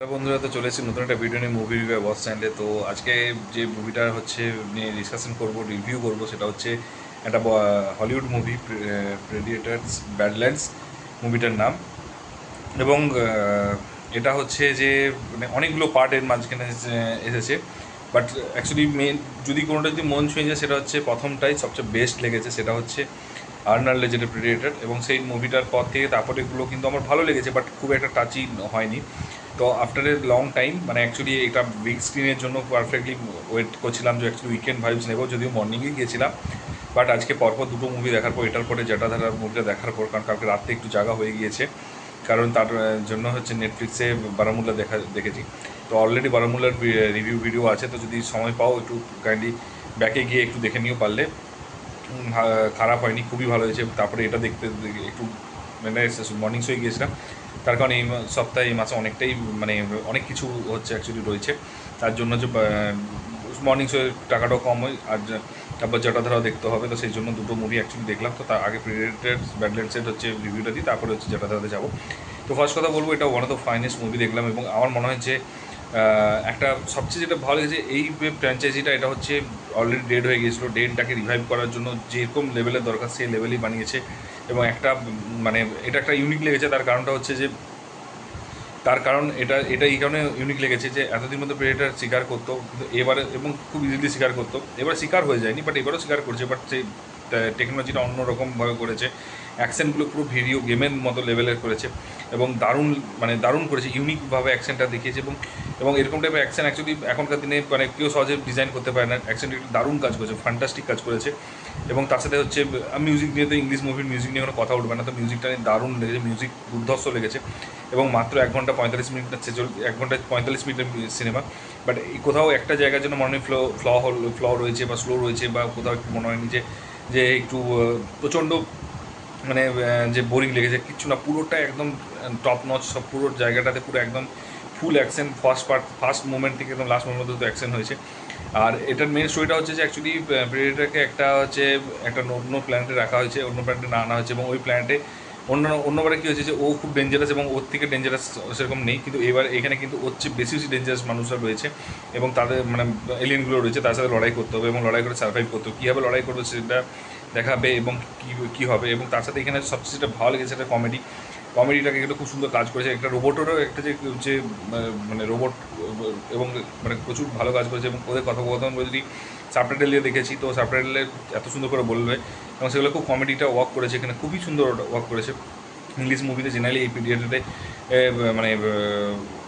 বন্ধুরা, তো চলে এসেছি নতুন একটা ভিডিও নিয়ে, মুভি রিভিউ বস চ্যানেলে। তো আজকে যে মুভিটা হচ্ছে নিয়ে ডিসকাশন করব, রিভিউ করব, সেটা হচ্ছে একটা হলিউড মুভি, প্রেডিয়েটার্স ব্যাডল্যান্ডস মুভিটার নাম। এবং এটা হচ্ছে যে মানে অনেকগুলো পার্ট এর মাঝখানে এসেছে, বাট অ্যাকচুয়ালি মেন যদি কোনোটা যদি মন ছুঁয়ে যায় সেটা হচ্ছে প্রথমটাই সবচেয়ে বেস্ট লেগেছে, সেটা হচ্ছে আর্নাল্ডের যেটা প্রেডিয়েটার। এবং সেই মুভিটার পর থেকে তারপরেগুলো কিন্তু আমার ভালো লেগেছে, বাট খুব একটা টাচই হয়নি। তো আফটার এ লং টাইম মানে অ্যাকচুয়ালি এটা বিগ স্ক্রিনের জন্য পারফেক্টলি ওয়েট করছিলাম যে অ্যাকচুয়ালি উইকেন্ড ভাইবস নেবো, যদিও মর্নিংয়ে গিয়েছিলাম। বাট আজকে পরপর দুটো মুভি দেখার পর, এটার পরে জটাধারার মুভিটা দেখার পর, কারণ কালকে রাত্রে একটু জায়গা হয়ে গিয়েছে, কারণ তার জন্য হচ্ছে নেটফ্লিক্সে বারামুল্লা দেখেছি। তো অলরেডি বারামুল্লার রিভিউ ভিডিও আছে, তো যদি সময় পাও একটু কাইন্ডলি ব্যাকে গিয়ে একটু দেখে নিও পারলে। খারাপ হয়নি, খুবই ভালো হয়েছে। তারপরে এটা দেখতে একটু মানে মর্নিং শোয়ে গিয়েছিলাম, তার কারণ এই সপ্তাহে এই মাসে অনেকটাই মানে অনেক কিছু হচ্ছে অ্যাকচুয়ালি রয়েছে, তার জন্য যে মর্নিং শোয়ের টাকাটাও কম হয়, আর তারপর জটাধারাও দেখতে হবে। তো সেই জন্য দুটো মুভি অ্যাকচুয়ালি দেখলাম। তো তার আগে প্রেডিয়েটার ব্যাডল্যান্ডসের হচ্ছে রিভিউটা দিই, তারপরে হচ্ছে জটাধারাতে যাবো। তো ফার্স্ট কথা বলবো, এটা one of the finest movie দেখলাম। এবং আমার মনে হয় যে একটা সবচেয়ে যেটা ভালো লেগেছে এই ফ্র্যাঞ্চাইজিটা, এটা হচ্ছে অলরেডি ডেড হয়ে গিয়েছিলো, ডেডটাকে রিভাইভ করার জন্য যেরকম লেভেলের দরকার সেই লেভেলই বানিয়েছে। এবং একটা মানে এটা একটা ইউনিক লেগেছে, তার কারণটা হচ্ছে যে তার কারণ এটা এটা এই কারণে ইউনিক লেগেছে যে এতদিন মধ্যে প্রেডেটার শিকার করতো, কিন্তু এবারে এবং খুব ইজিলি শিকার করতো, এবার শিকার হয়ে যায়নি, বাট এবারও শিকার করছে, বাট সেই টেকনোলজিটা অন্যরকমভাবে করেছে। অ্যাকশনগুলো পুরো ভিডিও গেমের মতো লেভেলের করেছে, এবং দারুণ মানে দারুণ করেছে, ইউনিকভাবে অ্যাকশনটা দেখিয়েছে। এবং এবং এরকম টাইপের অ্যাকশন অ্যাকচুয়ালি এখনকার দিনে মানে কেউ সহজে ডিজাইন করতে পারে না। অ্যাকশনটা একটু দারুণ কাজ করেছে, ফ্যান্টাস্টিক কাজ করেছে। এবং তার সাথে হচ্ছে মিউজিক নিয়ে, তো ইংলিশ মুভির মিউজিক নিয়ে কোনো কথা উঠবে না, তো মিউজিকটা দারুণ লেগেছে, মিউজিক দুর্ধর্ষ লেগেছে। এবং মাত্র 1 ঘন্টা 45 মিনিট, 1 ঘন্টা 45 মিনিটের সিনেমা, বাট এই কোথাও একটা জায়গার জন্য মনে হয় ফ্ল রয়েছে বা স্লো রয়েছে, বা কোথাও একটু মনে হয়নি যে যে একটু প্রচণ্ড মানে যে বোরিং লেগেছে, কিচ্ছু না, পুরোটা একদম টপ নচ, সব পুরো জায়গাটাতে পুরো একদম ফুল অ্যাকশন, ফার্স্ট মোমেন্ট থেকে একদম লাস্ট মোমেন্ট পর্যন্ত অ্যাকশন হয়েছে। আর এটার মেন স্টোরিটা হচ্ছে যে অ্যাকচুয়ালি প্রেডেটরকে একটা হচ্ছে একটা অন্য প্ল্যানেটে রাখা হয়েছে, অন্য প্ল্যানেটে না আনা হয়েছে। এবং ওই প্ল্যানেটে অন্যবারে কী হয়েছে যে ও খুব ডেঞ্জারাস, এবং ওর থেকে ডেঞ্জারাস সেরকম নেই, কিন্তু এবার এখানে কিন্তু ওর চেয়ে বেশি বেশি ডেঞ্জারাস মানুষরা রয়েছে, এবং তাদের মানে এলিয়েনগুলো রয়েছে, তার সাথে লড়াই করতে হবে, এবং লড়াই করে সার্ভাইভ করতে হবে। কীভাবে লড়াই করবে সেটা দেখাবে, এবং কী হবে। এবং তার সাথে এখানে সবচেয়ে যেটা ভালো লেগেছে সেটা কমেডিটাকে কিন্তু খুব সুন্দর কাজ করেছে। একটা রোবটেরও একটা যে যে মানে রোবট, এবং মানে প্রচুর ভালো কাজ করেছে। এবং ওদের কথোপকথন যদি সাবটাইটেল দিয়ে দেখেছি, তো সাবটাইটেলে এত সুন্দর করে বলবে, এবং সেগুলো খুব কমেডিটা ওয়ার্ক করেছে, এখানে খুবই সুন্দর ওয়ার্ক করেছে। ইংলিশ মুভিতে জেনারেলি এই পিরিয়ডে মানে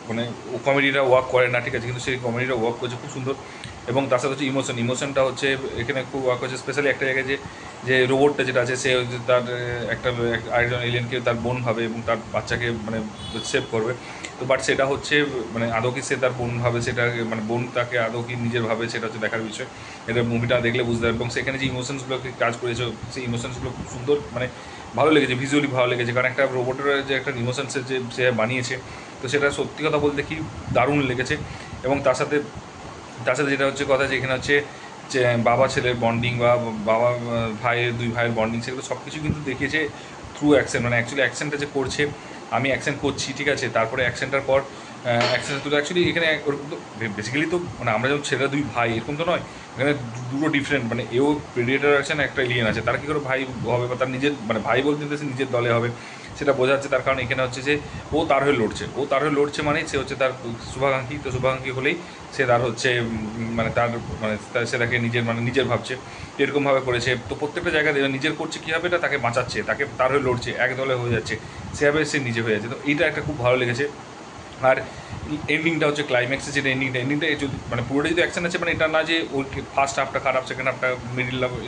মানে ও কমেডিটা ওয়ার্ক করে না, ঠিক আছে, কিন্তু সেই কমেডিটা ওয়ার্ক করেছে খুব সুন্দর। এবং তার সাথে হচ্ছে ইমোশনটা হচ্ছে এখানে খুব ওয়ার্ক হচ্ছে, স্পেশালি একটা জায়গায় যে যে রোবটটা যেটা আছে, সে তার একটা আরেকজন এলিয়েনকে তার বোন ভাবে, এবং তার বাচ্চাকে মানে সেভ করবে। তো বাট সেটা হচ্ছে মানে আদৌ কি সে তার বোন ভাবে, সেটা মানে বোন তাকে আদৌ কি নিজের ভাবে, সেটা হচ্ছে দেখার বিষয়। এটা মুভিটা দেখলে বুঝতে পারবে। এবং সেখানে যে ইমোশনসগুলোকে কাজ করেছে, সেই ইমোশনসগুলো খুব সুন্দর মানে ভালো লেগেছে, ভিজুয়ালি ভালো লেগেছে, কারণ একটা রোবটের যে একটা ইমোশনসের যে সে বানিয়েছে, তো সেটা সত্যি কথা বলতে কি দারুণ লেগেছে। এবং তার সাথে যেটা হচ্ছে কথা, যে এখানে হচ্ছে যে বাবা ছেলের বন্ডিং, বা বাবা দুই ভাইয়ের বন্ডিং, সেগুলো সব কিছু কিন্তু দেখিয়েছে থ্রু অ্যাকশন। মানে অ্যাকচুয়ালি অ্যাকশনটা যে করছে, আমি অ্যাকশন করছি, ঠিক আছে, তারপরে অ্যাকশনটার পর অ্যাকশনটা তো অ্যাকচুয়ালি এখানে ওরকম তো বেসিক্যালি তো মানে আমরা যেমন ছেলেরা দুই ভাই এরকম তো নয়, এখানে দুটো ডিফারেন্ট, মানে এও প্রেডিয়েটার আছেন, একটা এলিয়েন আছে, তারা কী করে ভাই হবে, বা তার নিজের মানে ভাই বলতে সে নিজের দলে হবে, সেটা বোঝা যাচ্ছে। তার কারণ এখানে হচ্ছে যে ও তার হয়ে লড়ছে, মানে সে হচ্ছে তার শুভাকাঙ্ক্ষী, তো শুভাকাঙ্ক্ষী হলেই সে তার হচ্ছে মানে তার মানে সে তাকে নিজের মানে নিজের ভাবছে, এরকমভাবে করেছে। তো প্রত্যেকটা জায়গায় নিজের করছে কীভাবে, এটা তাকে বাঁচাচ্ছে, তাকে তার হয়ে লড়ছে, এক দলে হয়ে যাচ্ছে, সেভাবে সে নিজে হয়ে যাচ্ছে। তো এইটা একটা খুব ভালো লেগেছে। আর এন্ডিংটা হচ্ছে ক্লাইম্যাক্সে যেটা এন্ডিংটা যদি মানে পুরোটা যদি অ্যাকশন আছে, মানে এটা না যে ওর ফার্স্ট হাফটা খারাপ, সেকেন্ড হাফটা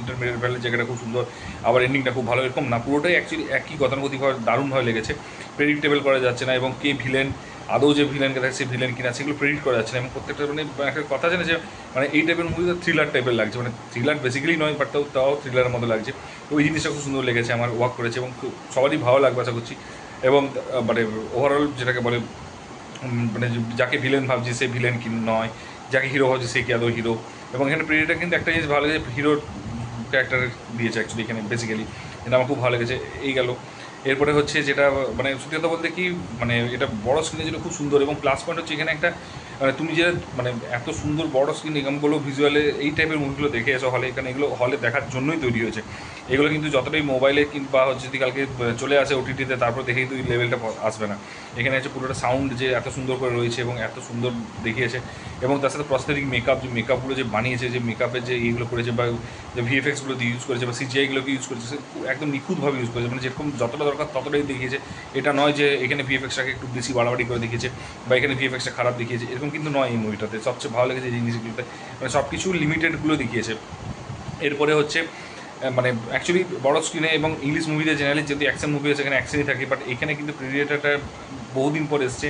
ইন্টারমিডিয়েট ভ্যালের জায়গাটা খুব সুন্দর, আবার এন্ডিংটা খুব ভালো, এরকম না, পুরোটাই অ্যাকচুয়ালি একই গতানুগতিকভাবে দারুণভাবে লেগেছে। প্রেডিক্টেবল করা যাচ্ছে না, এবং কে ভিলেন, আদৌ যে ভিলেনকে থাকে সে ভিলেন কিনা, সেগুলো প্রেডিক্ট করা যাচ্ছে না। এবং প্রত্যেকটা মানে একটা কথা জানে যে মানে এই টাইপের মুভিতে থ্রিলার টাইপের লাগছে, মানে থ্রিলার বেসিক্যালি নয়, বাট তাও থ্রিলারের মতো লাগছে। তো ওই জিনিসটা খুব সুন্দর লেগেছে, আমার ওয়ার্ক করেছে, এবং সবারই ভালো লাগবে আশা করছি। এবং মানে ওভারঅল যেটাকে বলে মানে যাকে ভিলেন ভাবছি সে ভিলেন কি নয়, যাকে হিরো ভাবছি সে কি আদৌ হিরো। এবং এখানে প্রেডিয়েটার কিন্তু একটা জিনিস ভালো লেগেছে, হিরোর ক্যারেক্টার দিয়েছে অ্যাকচুয়ালি এখানে বেসিক্যালি, এটা আমার খুব ভালো লেগেছে। এই গেল। এরপরে হচ্ছে যেটা মানে সত্যি কথা বলতে কি মানে এটা বড় স্ক্রিনের জন্য খুব সুন্দর, এবং প্লাস পয়েন্ট হচ্ছে এখানে একটা মানে তুমি যে মানে এত সুন্দর বড় স্ক্রিন এগুলো ভিজুয়ালে এই টাইপের মুভিগুলো দেখে এসো হলে, এখানে এগুলো হলে দেখার জন্যই তৈরি হয়েছে। এগুলো কিন্তু যতটাই মোবাইলে কিংবা হচ্ছে যদি কালকে চলে আসে ওটিটিতে তারপর দেখেই তো এই লেভেলটা আসবে না। এখানে হচ্ছে পুরোটা সাউন্ড যে এত সুন্দর করে রয়েছে এবং এত সুন্দর দেখিয়েছে, এবং তার সাথে প্রস্থেটিক মেকআপ যে মেকআপগুলো যে বানিয়েছে, যে মেকআপের যে এইগুলো করেছে বা যে ভিএফএক্সগুলো দিয়ে ইউজ করেছে বা সিজিআইগুলোকে ইউজ করেছে, সে একদম নিখুঁতভাবে ইউজ করেছে, মানে যেরকম যতটা দরকার ততটাই দেখিয়েছে। এটা নয় যে এখানে ভিএফএক্সটাকে একটু বেশি বাড়াবাড়ি করে দেখিয়েছে বা এখানে ভিএফএক্সটা খারাপ দেখিয়েছে, এরকম কিন্তু নয়। এই মুভিটাতে সবচেয়ে ভালো লেগেছে এই জিনিসগুলোতে মানে সব কিছু লিমিটেডগুলো দেখিয়েছে। এরপরে হচ্ছে মানে অ্যাকচুয়ালি বড় স্ক্রিনে এবং ইংলিশ মুভিতে জেনারেলি যদি অ্যাকশন মুভি আছে এখানে অ্যাকশনই থাকে, বাট এখানে কিন্তু প্রেডিয়েটারটা বহুদিন পর এসছে,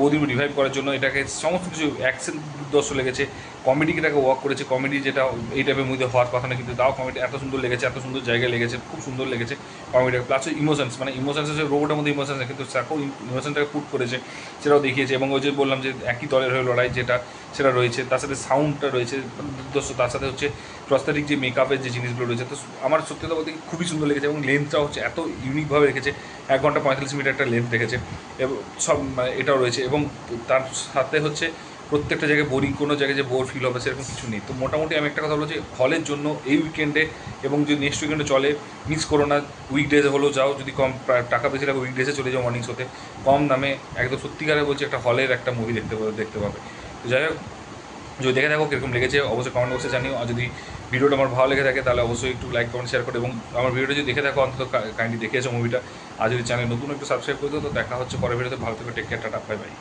বহুদিন পর রিভাইভ করার জন্য এটাকে সমস্ত কিছু অ্যাকশন দর্শক লেগেছে। কমেডিকে এটাকে ওয়ার্ক করেছে, কমেডি যেটা এই টাইপের মধ্যে হওয়ার কথা না, কিন্তু তাও কমেডি এত সুন্দর লেগেছে, এত সুন্দর জায়গায় লেগেছে, খুব সুন্দর লেগেছে কমেডিটা। প্লাস ইমোশনস মানে ইমোশনস হচ্ছে রোবটের মধ্যে ইমোশনস, কিন্তু সাকো ইমোশনটাকে পুট করেছে, সেটাও দেখিয়েছে। এবং ওই যে বললাম যে একই দলের হয়ে লড়াই যেটা সেটা রয়েছে, তার সাথে সাউন্ডটা রয়েছে দর্শক, তার সাথে হচ্ছে প্রস্তারিক যে মেকআপের যে জিনিসগুলো রয়েছে। তো আমার সত্যি কথা বলতে খুবই সুন্দর লেগেছে, এবং লেন্থটাও হচ্ছে এত ইউনিকভাবে রেখেছে, 1 ঘন্টা 45 মিনিট একটা লেন্থ রেখেছে এবং সব মানে এটাও রয়েছে। এবং তার সাথে হচ্ছে প্রত্যেকটা জায়গায় বোরিং কোনো জায়গায় যে বোর ফিল হবে সেরকম কিছু নেই। তো মোটামুটি আমি একটা কথা বলছি, হলের জন্য এই উইকেন্ডে এবং যদি নেক্সট উইকেন্ডে চলে মিস করো না। উইকডেজে হলেও যাও, যদি কম টাকা বেশি লাগে উইকডেজে চলে যাও মর্নিং শোতে, কম দামে একদম সত্যিকারে বলছি একটা হলের একটা মুভি দেখতে পাবে। তো যাই হোক, যদি দেখে থাকো কীরকম লেগেছে অবশ্যই কমেন্ট বক্সে জানিও। আর যদি ভিডিওটা আমার ভালো লেগে থাকে তাহলে অবশ্যই একটু লাইক কমেন্ট শেয়ার করো, এবং আমার ভিডিওটা যদি দেখে থাকো অন্তত কাইন্ডলি দেখে এসো মুভিটা। আর যদি চ্যানেল নতুন একটু সাবস্ক্রাইব করে দিও। তো দেখা হচ্ছে পরের ভিডিওতে, ভালো থেকে take care, tata, bye by.